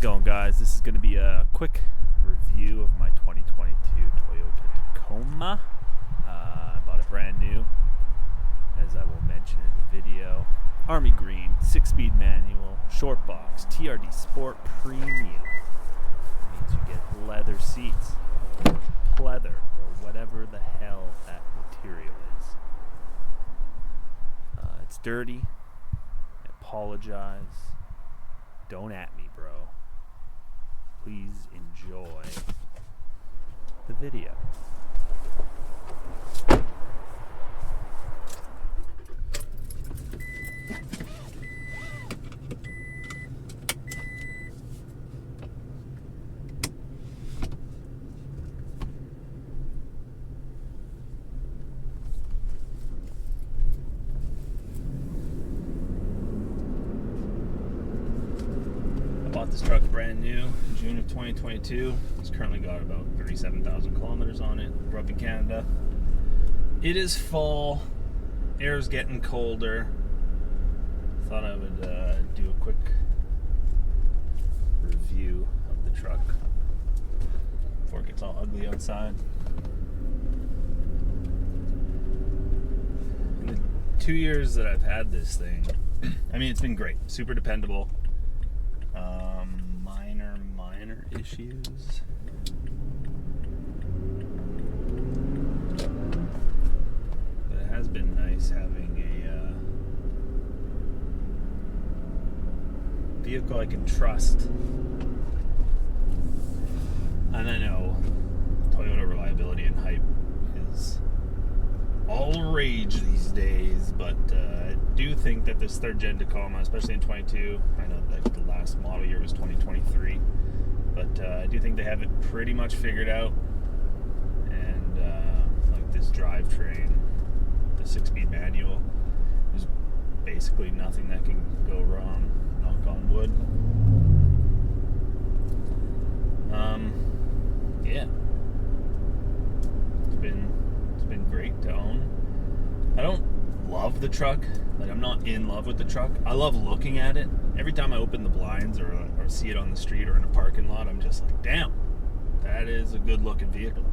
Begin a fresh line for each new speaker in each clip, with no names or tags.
going, guys? This is going to be a quick review of my 2022 Toyota Tacoma. I bought it brand new, as I will mention in the video. Army green, 6-speed manual, short box, TRD Sport Premium. Means you get leather seats, or pleather, or whatever the hell that material is. It's dirty. I apologize. Don't at me, bro. Please enjoy the video. Bought this truck brand new in June of 2022. It's currently got about 37,000 kilometers on it. We're up in Canada. It is fall. Air's getting colder. Thought I would do a quick review of the truck before it gets all ugly outside. In the 2 years that I've had this thing, I mean, it's been great. Super dependable. Minor issues. But it has been nice having a vehicle I can trust. And I know Toyota reliability and hype is all the rage these days, but I do think that this third gen Tacoma, especially in 22, I know that the last model year was 2023, but I do think they have it pretty much figured out. And like this drivetrain, the 6-speed manual, there's basically nothing that can go wrong, knock on wood. Yeah, it's been great to own. I don't love the truck. Like, I'm not in love with the truck. I love looking at it. Every time I open the blinds or see it on the street or in a parking lot, I'm just like, damn, that is a good looking vehicle.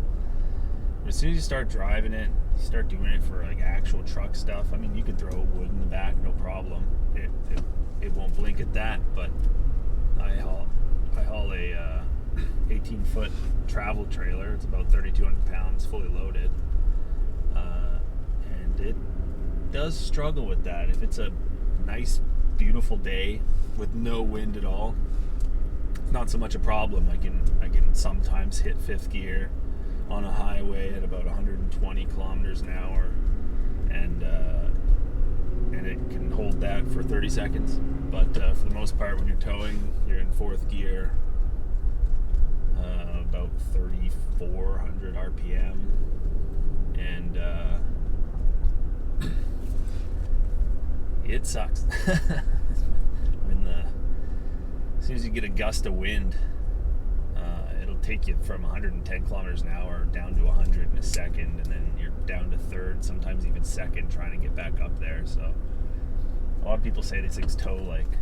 But as soon as you start driving it, you start doing it for like actual truck stuff. I mean, you could throw wood in the back, no problem. It won't blink at that. But I haul a 18-foot travel trailer. It's about 3,200 pounds, fully loaded. And it does struggle with that. If it's a nice, beautiful day with no wind at all, it's not so much a problem. I can sometimes hit fifth gear on a highway at about 120 kilometers an hour, and it can hold that for 30 seconds. But for the most part, when you're towing, you're in fourth gear, about 3,400 RPM, and it sucks. As soon as you get a gust of wind, it'll take you from 110 kilometers an hour down to 100 in a second, and then you're down to third, sometimes even second, trying to get back up there. So a lot of people say these things tow like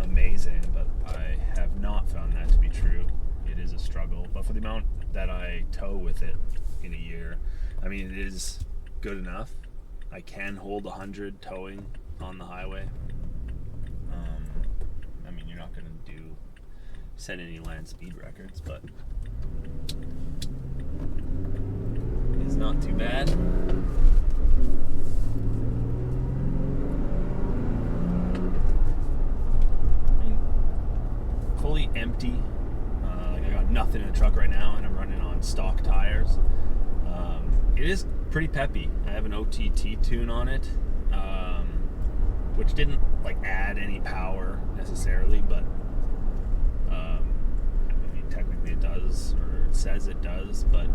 amazing, but I have not found that to be true. It is a struggle, but for the amount that I tow with it in a year, I mean, it is good enough. I can hold 100 towing on the highway. I mean, you're not going to set any land speed records, but it's not too bad. I mean, fully empty. Like, I got nothing in the truck right now, and I'm running on stock tires. It is pretty peppy. I have an OTT tune on it, which didn't like add any power necessarily, but I mean, technically it does, or it says it does. But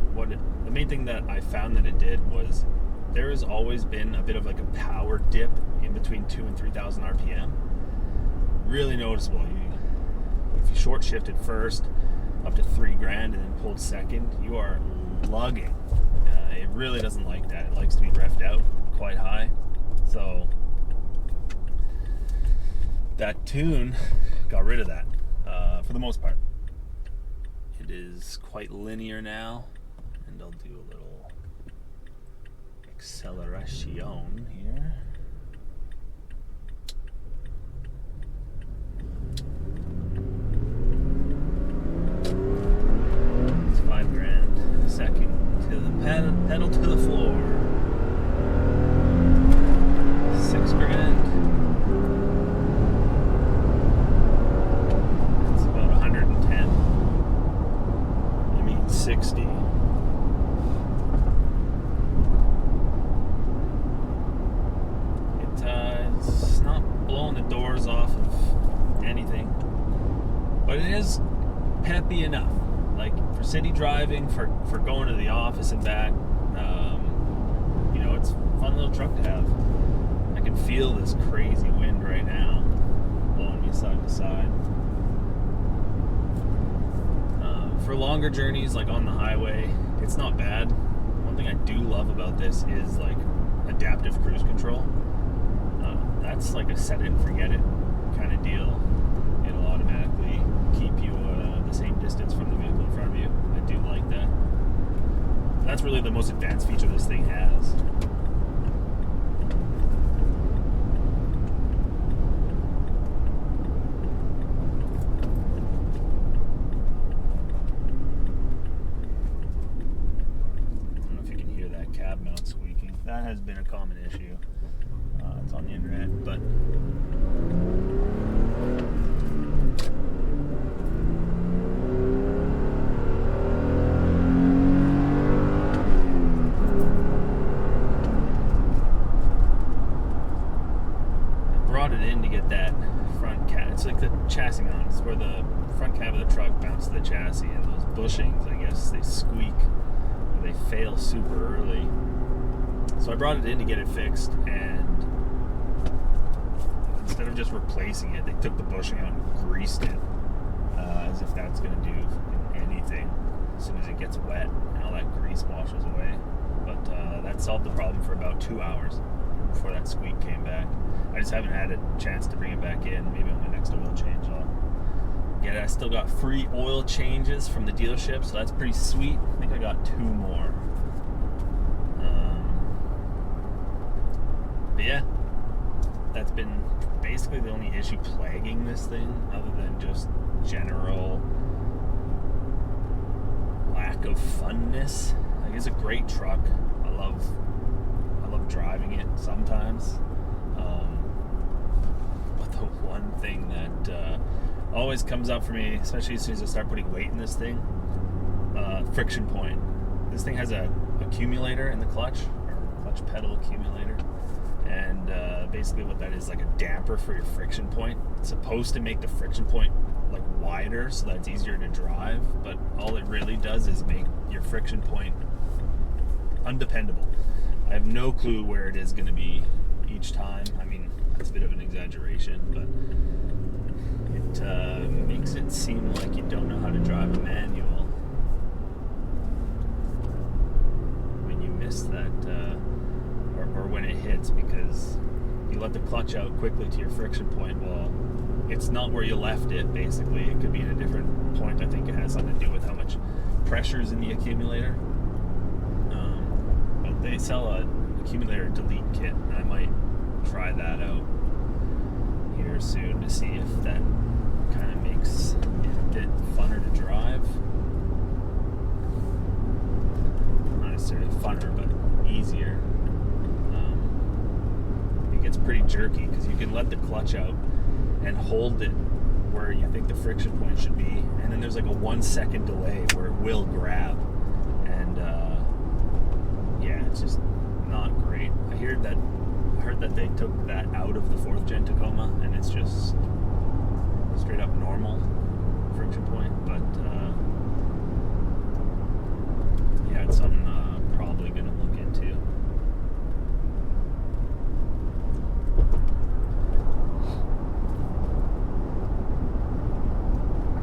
the main thing that I found that it did was there has always been a bit of like a power dip in between 2,000 and 3,000 RPM. Really noticeable. If you short shifted first up to $3,000 and then pulled second, you are lugging. It really doesn't like that. It likes to be revved out quite high. So that tune got rid of that for the most part. It is quite linear now, and I'll do a little acceleration here. It's $5,000 a second to the pedal to the floor. $6,000. It's about 110. I mean 60. It's not blowing the doors off of anything, but it is peppy enough. Like for city driving, for going to the office and back. It's a fun little truck to have. I can feel this crazy wind right now, blowing me side to side. For longer journeys, like on the highway, it's not bad. One thing I do love about this is like adaptive cruise control. That's like a set it and forget it kind of deal. It'll automatically keep you the same distance from the vehicle in front of you. I do like that. That's really the most advanced feature this thing has. Cab mount squeaking. That has been a common issue. It's on the internet, but I brought it in to get that front cab. It's like the chassis mount. It's where the front cab of the truck bounces the chassis, and those bushings, I guess, they squeak. They fail super early. So I brought it in to get it fixed, and instead of just replacing it, they took the bushing out and greased it, as if that's going to do anything as soon as it gets wet and all that grease washes away. But that solved the problem for about 2 hours before that squeak came back. I just haven't had a chance to bring it back in. Maybe on my next oil change I'll get it. I still got free oil changes from the dealership, so that's pretty sweet. I think I got 2 more. But yeah, that's been basically the only issue plaguing this thing, other than just general lack of funness. Like, it's a great truck. I love driving it sometimes. But the one thing that always comes up for me, especially as soon as I start putting weight in this thing, friction point. This thing has a accumulator in the clutch, or clutch pedal accumulator, and basically what that is, like a damper for your friction point. It's supposed to make the friction point like wider so that it's easier to drive, but all it really does is make your friction point undependable. I have no clue where it is going to be each time. I mean, that's a bit of an exaggeration, but it makes it seem like you don't know how to drive a manual when you miss that, or when it hits, because you let the clutch out quickly to your friction point. Well, it's not where you left it, basically. It could be at a different point. I think it has something to do with how much pressure is in the accumulator. But they sell a accumulator delete kit, and I might try that out here soon to see if that kind of makes it a bit funner to drive. Not necessarily funner, but easier. It gets pretty jerky because you can let the clutch out and hold it where you think the friction point should be, and then there's like a 1 second delay where it will grab, and yeah, it's just not great. I heard that they took that out of the 4th Gen Tacoma, and it's just straight up normal friction point, but yeah, it's something I'm probably going to look into.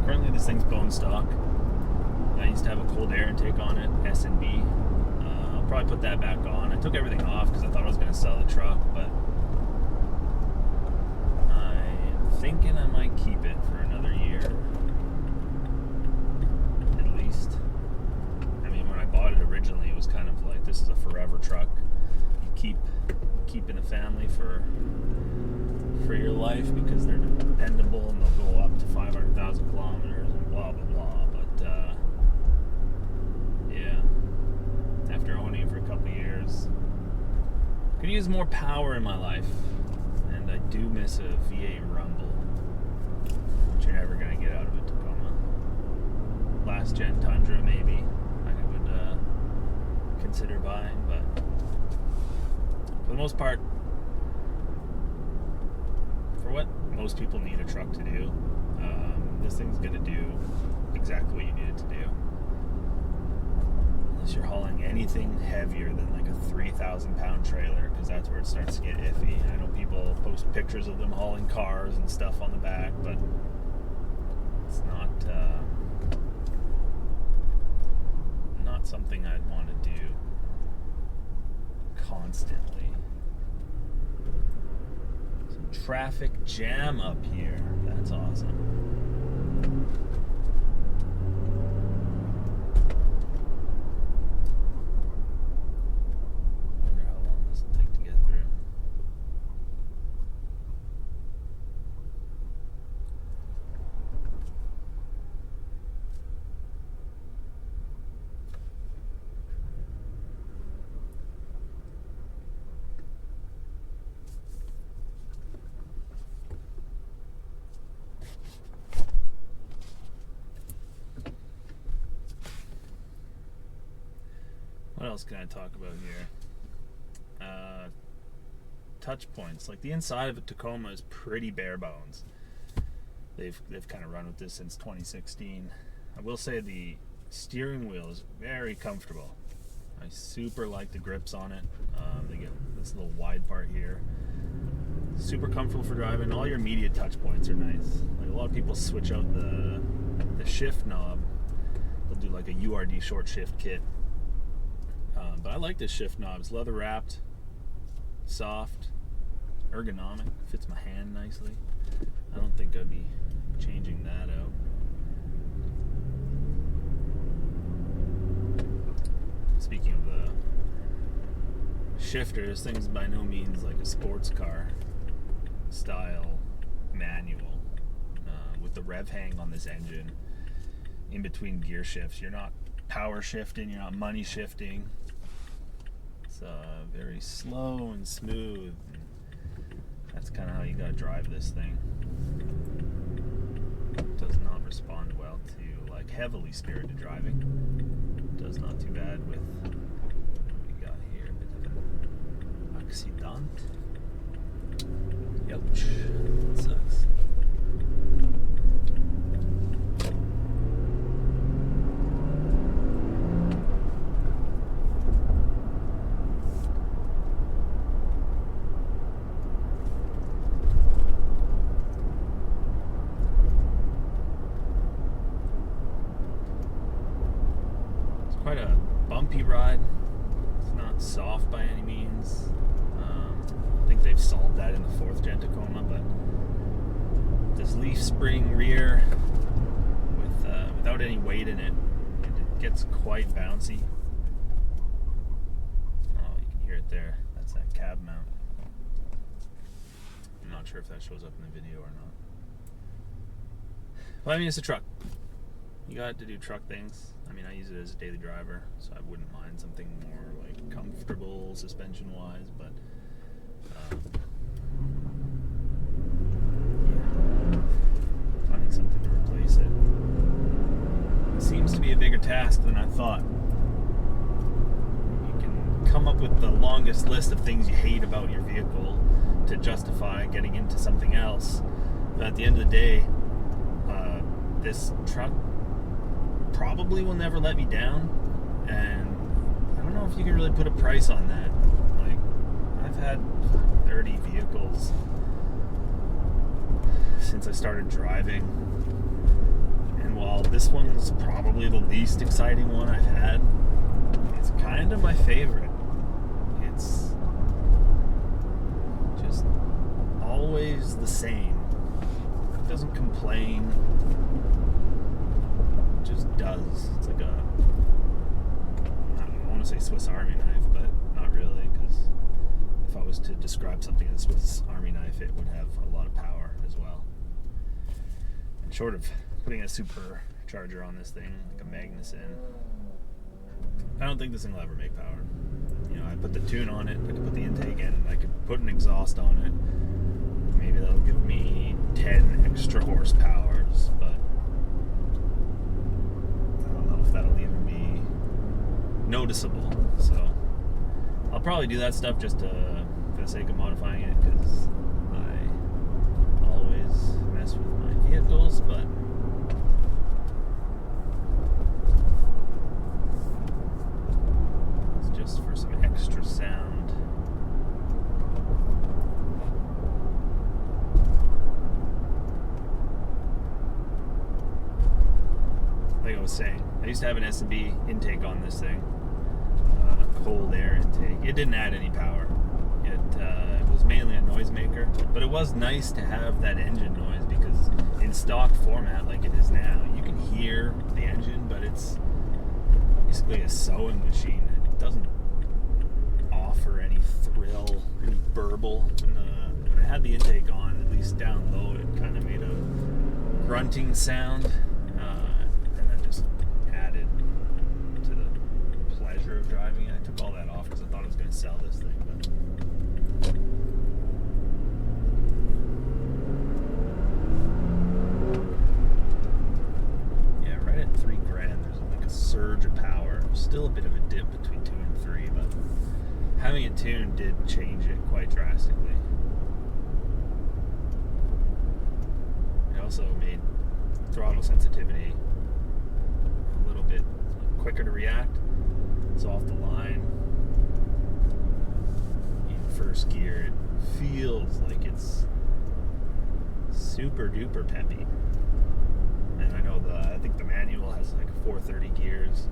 Currently this thing's bone stock. I used to have a cold air intake on it, S&B. I'll probably put that back on. I took everything off because I thought I was going to sell the truck, but I'm thinking I might keep it for another year. keep in the family for your life because they're dependable and they'll go up to 500,000 kilometers and blah blah blah. But yeah, after owning it for a couple of years, could use more power in my life, and I do miss a V8 Rumble, which you're never gonna get out of a Tacoma. Last gen Tundra maybe I would consider buying, but for the most part, for what most people need a truck to do, this thing's gonna do exactly what you need it to do. Unless you're hauling anything heavier than like a 3,000 pound trailer, because that's where it starts to get iffy. I know people post pictures of them hauling cars and stuff on the back, but it's not something I'd want to do constantly. Some traffic jam up here. That's awesome. Wonder how long this will take to get through. What else can I talk about here? Touch points. Like the inside of a Tacoma is pretty bare bones. They've kind of run with this since 2016. I will say the steering wheel is very comfortable. I super like the grips on it. They get this little wide part here. Super comfortable for driving. All your immediate touch points are nice. Like a lot of people switch out the shift knob. They'll do like a URD short shift kit. But I like this shift knob. It's leather wrapped, soft, ergonomic, fits my hand nicely. I don't think I'd be changing that out. Speaking of the shifter, this thing's by no means like a sports car style manual. With the rev hang on this engine in between gear shifts, you're not power shifting, you're not money shifting. It's very slow and smooth. That's kind of how you gotta drive this thing. It does not respond well to like heavily spirited driving. It does not too bad with what we got here. A bit of an accident. Ouch. That sucks. Quite a bumpy ride. It's not soft by any means. I think they've solved that in the 4th Gen Tacoma, but this leaf spring rear without any weight in it, it gets quite bouncy. Oh, you can hear it there. That's that cab mount. I'm not sure if that shows up in the video or not. Well, I mean, it's a truck. You got to do truck things. I mean, I use it as a daily driver, so I wouldn't mind something more like comfortable suspension-wise, but yeah, finding something to replace it seems to be a bigger task than I thought. You can come up with the longest list of things you hate about your vehicle to justify getting into something else, but at the end of the day, this truck probably will never let me down, and I don't know if you can really put a price on that. Like, I've had 30 vehicles since I started driving, and while this one's probably the least exciting one I've had, it's kind of my favorite. It's just always the same. It doesn't complain. Just does. It's like a, I don't know, I want to say Swiss Army knife, but not really, because if I was was to describe something as Swiss Army knife, it would have a lot of power as well. And short of putting a supercharger on this thing, like a Magnuson, I don't think this thing will ever make power. You know, I put the tune on it, I could put the intake in, I could put an exhaust on it. Maybe that'll give me 10 extra horsepowers, but I don't know if that'll even be noticeable. So I'll probably do that stuff just for the sake of modifying it, because I always mess with my vehicles, but it's just for some extra sound. Like I was saying, I used to have an S&B intake on this thing, cold air intake. It didn't add any power. It was mainly a noisemaker, but it was nice to have that engine noise, because in stock format like it is now, you can hear the engine, but it's basically a sewing machine. It doesn't offer any thrill, any burble. When I had the intake on, at least down low, it kind of made a grunting sound. Of driving. I took all that off because I thought I was going to sell this thing, but yeah, right at $3,000 there's like a surge of power. Still a bit of a dip between 2 and 3, but having it tuned did change it quite drastically. It also made throttle sensitivity a little bit quicker to react. So off the line, in first gear, it feels like it's super duper peppy. And I know I think the manual has like 430 gears,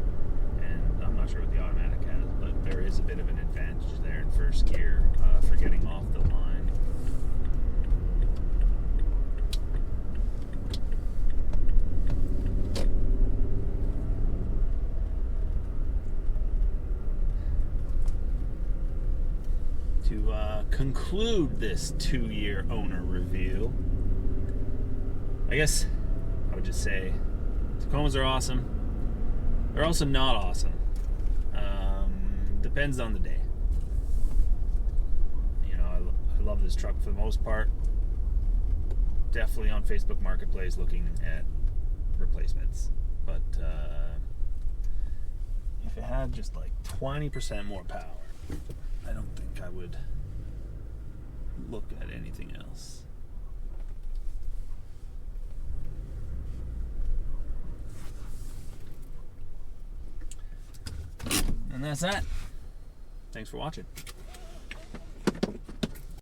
and I'm not sure what the automatic has, but there is a bit of an advantage there in first gear for getting off the line. To conclude this 2-year owner review, I guess I would just say Tacomas are awesome. They're also not awesome. Depends on the day. You know, I love this truck for the most part. Definitely on Facebook Marketplace looking at replacements. But if it had just like 20% more power, I don't think I would look at anything else. And that's that. Thanks for watching.